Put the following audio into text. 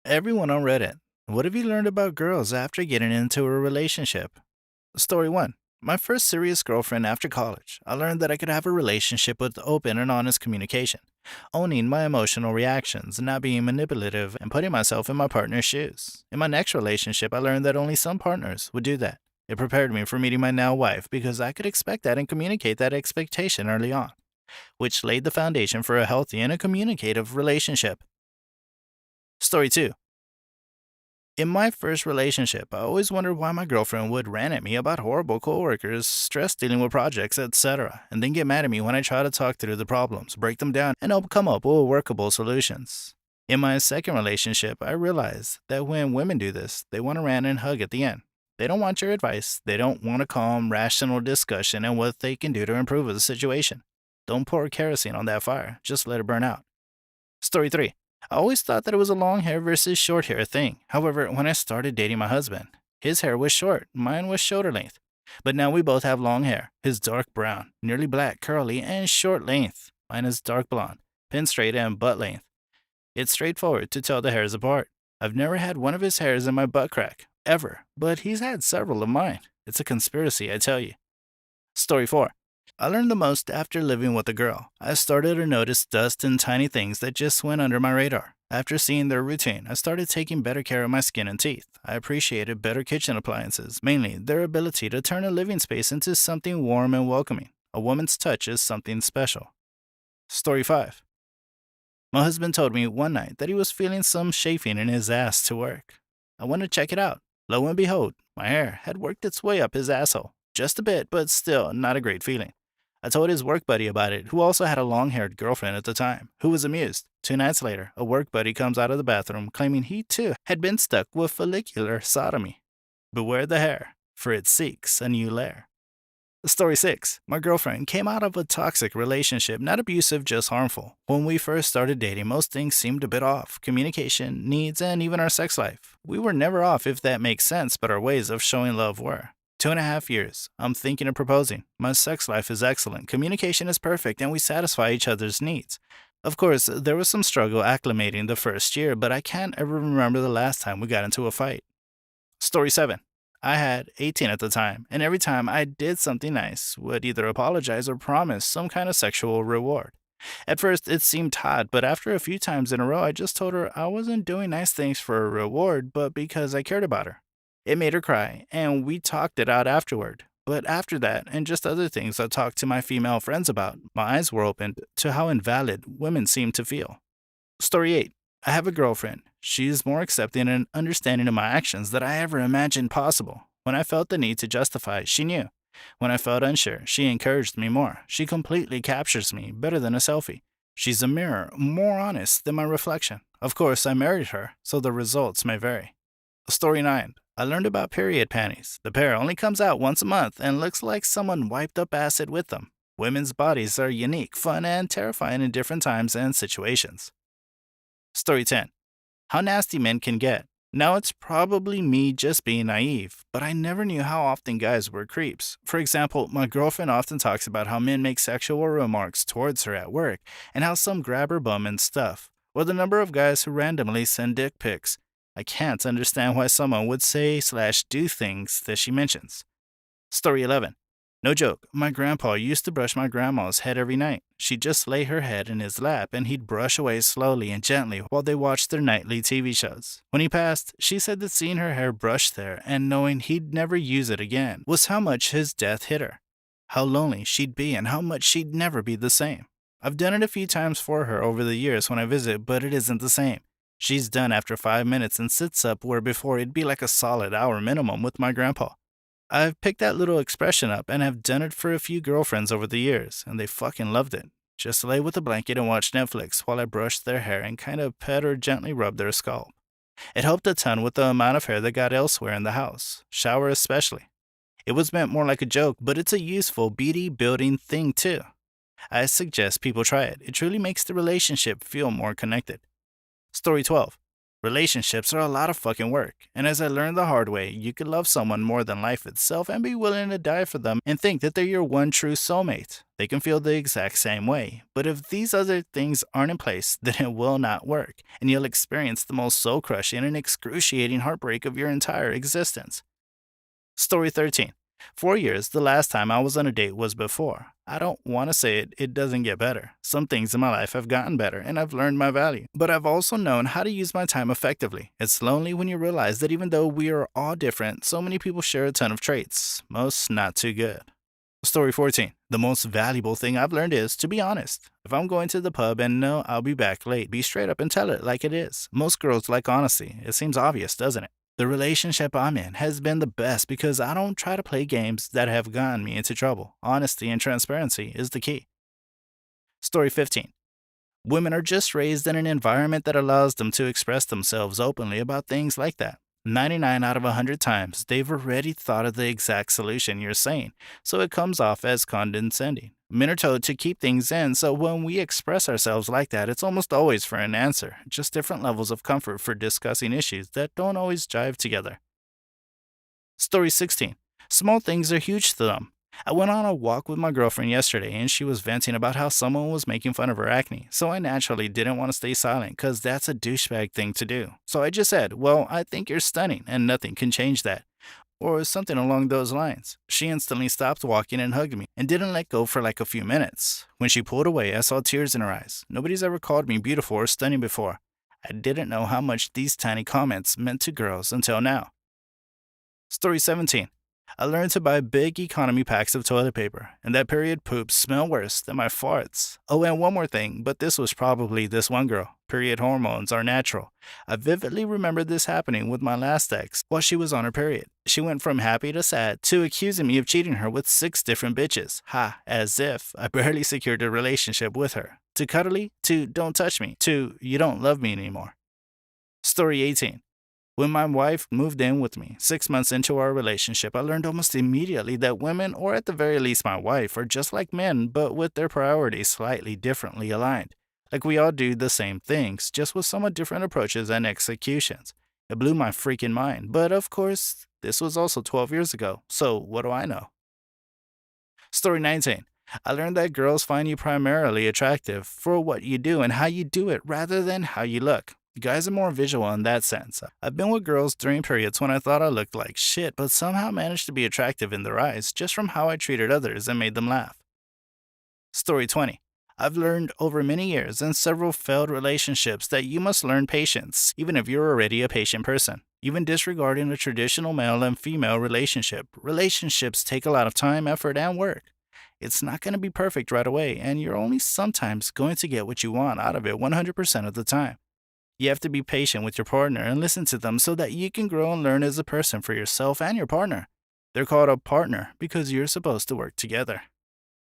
Everyone on Reddit. What have you learned about girls after getting into a relationship? Story 1. My first serious girlfriend after college. I learned that I could have a relationship with open and honest communication, owning my emotional reactions, not being manipulative, and putting myself in my partner's shoes. In my next relationship, I learned that only some partners would do that. It prepared me for meeting my now wife because I could expect that and communicate that expectation early on, which laid the foundation for a healthy and a communicative relationship. Story 2. In my first relationship, I always wondered why my girlfriend would rant at me about horrible coworkers, stress dealing with projects, etc., and then get mad at me when I try to talk through the problems, break them down, and help come up with workable solutions. In my second relationship, I realized that when women do this, they want to rant and hug at the end. They don't want your advice. They don't want a calm, rational discussion and what they can do to improve the situation. Don't pour kerosene on that fire. Just let it burn out. Story 3. I always thought that it was a long hair versus short hair thing. However, when I started dating my husband, his hair was short, mine was shoulder length. But now we both have long hair. His dark brown, nearly black, curly, and short length. Mine is dark blonde, pin straight and butt length. It's straightforward to tell the hairs apart. I've never had one of his hairs in my butt crack, ever, but he's had several of mine. It's a conspiracy, I tell you. Story 4. I learned the most after living with a girl. I started to notice dust and tiny things that just went under my radar. After seeing their routine, I started taking better care of my skin and teeth. I appreciated better kitchen appliances, mainly their ability to turn a living space into something warm and welcoming. A woman's touch is something special. Story 5. My husband told me one night that he was feeling some chafing in his ass to work. I went to check it out. Lo and behold, my hair had worked its way up his asshole. Just a bit, but still not a great feeling. I told his work buddy about it, who also had a long-haired girlfriend at the time, who was amused. 2 nights later, a work buddy comes out of the bathroom claiming he too had been stuck with follicular sodomy. Beware the hair, for it seeks a new lair. Story 6. My girlfriend came out of a toxic relationship, not abusive, just harmful. When we first started dating, most things seemed a bit off. Communication, needs, and even our sex life. We were never off, if that makes sense, but our ways of showing love were. 2.5 years. I'm thinking of proposing. My sex life is excellent. Communication is perfect, and we satisfy each other's needs. Of course, there was some struggle acclimating the first year, but I can't ever remember the last time we got into a fight. Story 7. I had 18 at the time, and every time I did something nice, would either apologize or promise some kind of sexual reward. At first, it seemed odd, but after a few times in a row, I just told her I wasn't doing nice things for a reward, but because I cared about her. It made her cry, and we talked it out afterward. But after that, and just other things I talked to my female friends about, my eyes were opened to how invalid women seem to feel. Story 8. I have a girlfriend. She is more accepting and understanding of my actions than I ever imagined possible. When I felt the need to justify, she knew. When I felt unsure, she encouraged me more. She completely captures me, better than a selfie. She's a mirror, more honest than my reflection. Of course, I married her, so the results may vary. Story 9. I learned about period panties. The pair only comes out once a month and looks like someone wiped up acid with them. Women's bodies are unique, fun, and terrifying in different times and situations. Story 10. How nasty men can get. Now it's probably me just being naive, but I never knew how often guys were creeps. For example, my girlfriend often talks about how men make sexual remarks towards her at work and how some grab her bum and stuff, or the number of guys who randomly send dick pics. I can't understand why someone would say/do things that she mentions. Story 11. No joke, my grandpa used to brush my grandma's head every night. She'd just lay her head in his lap and he'd brush away slowly and gently while they watched their nightly TV shows. When he passed, she said that seeing her hair brushed there and knowing he'd never use it again was how much his death hit her. How lonely she'd be and how much she'd never be the same. I've done it a few times for her over the years when I visit, but it isn't the same. She's done after 5 minutes and sits up where before it'd be like a solid hour minimum with my grandpa. I've picked that little expression up and have done it for a few girlfriends over the years, and they fucking loved it. Just lay with a blanket and watch Netflix while I brushed their hair and kind of pet or gently rub their scalp. It helped a ton with the amount of hair that got elsewhere in the house, shower especially. It was meant more like a joke, but it's a useful beauty building thing too. I suggest people try it. It truly makes the relationship feel more connected. Story 12. Relationships are a lot of fucking work, and as I learned the hard way, you can love someone more than life itself and be willing to die for them and think that they're your one true soulmate. They can feel the exact same way, but if these other things aren't in place, then it will not work, and you'll experience the most soul crushing and excruciating heartbreak of your entire existence. Story 13. 4 years, the last time I was on a date was before. I don't want to say it doesn't get better. Some things in my life have gotten better and I've learned my value. But I've also known how to use my time effectively. It's lonely when you realize that even though we are all different, so many people share a ton of traits, most not too good. Story 14. The most valuable thing I've learned is to be honest. If I'm going to the pub and know I'll be back late, be straight up and tell it like it is. Most girls like honesty. It seems obvious, doesn't it? The relationship I'm in has been the best because I don't try to play games that have gotten me into trouble. Honesty and transparency is the key. Story 15. Women are just raised in an environment that allows them to express themselves openly about things like that. 99 out of 100 times, they've already thought of the exact solution you're saying, so it comes off as condescending. Men are told to keep things in, so when we express ourselves like that, it's almost always for an answer, just different levels of comfort for discussing issues that don't always jive together. Story 16. Small things are huge to them. I went on a walk with my girlfriend yesterday and she was venting about how someone was making fun of her acne, so I naturally didn't want to stay silent because that's a douchebag thing to do. So I just said, "Well, I think you're stunning and nothing can change that." Or something along those lines. She instantly stopped walking and hugged me and didn't let go for like a few minutes. When she pulled away, I saw tears in her eyes. Nobody's ever called me beautiful or stunning before. I didn't know how much these tiny comments meant to girls until now. Story 17. I learned to buy big economy packs of toilet paper, and that period poops smell worse than my farts. Oh, and one more thing, but this was probably this one girl. Period hormones are natural. I vividly remember this happening with my last ex while she was on her period. She went from happy to sad to accusing me of cheating her with 6 different bitches. Ha, as if I barely secured a relationship with her. To cuddly, to don't touch me, to you don't love me anymore. Story 18. When my wife moved in with me, 6 months into our relationship, I learned almost immediately that women, or at the very least my wife, are just like men, but with their priorities slightly differently aligned. Like we all do the same things, just with somewhat different approaches and executions. It blew my freaking mind, but of course, this was also 12 years ago, so what do I know? Story 19. I learned that girls find you primarily attractive for what you do and how you do it rather than how you look. Guys are more visual in that sense. I've been with girls during periods when I thought I looked like shit, but somehow managed to be attractive in their eyes just from how I treated others and made them laugh. Story 20. I've learned over many years and several failed relationships that you must learn patience, even if you're already a patient person. Even disregarding a traditional male and female relationship, relationships take a lot of time, effort, and work. It's not going to be perfect right away, and you're only sometimes going to get what you want out of it 100% of the time. You have to be patient with your partner and listen to them so that you can grow and learn as a person for yourself and your partner. They're called a partner because you're supposed to work together.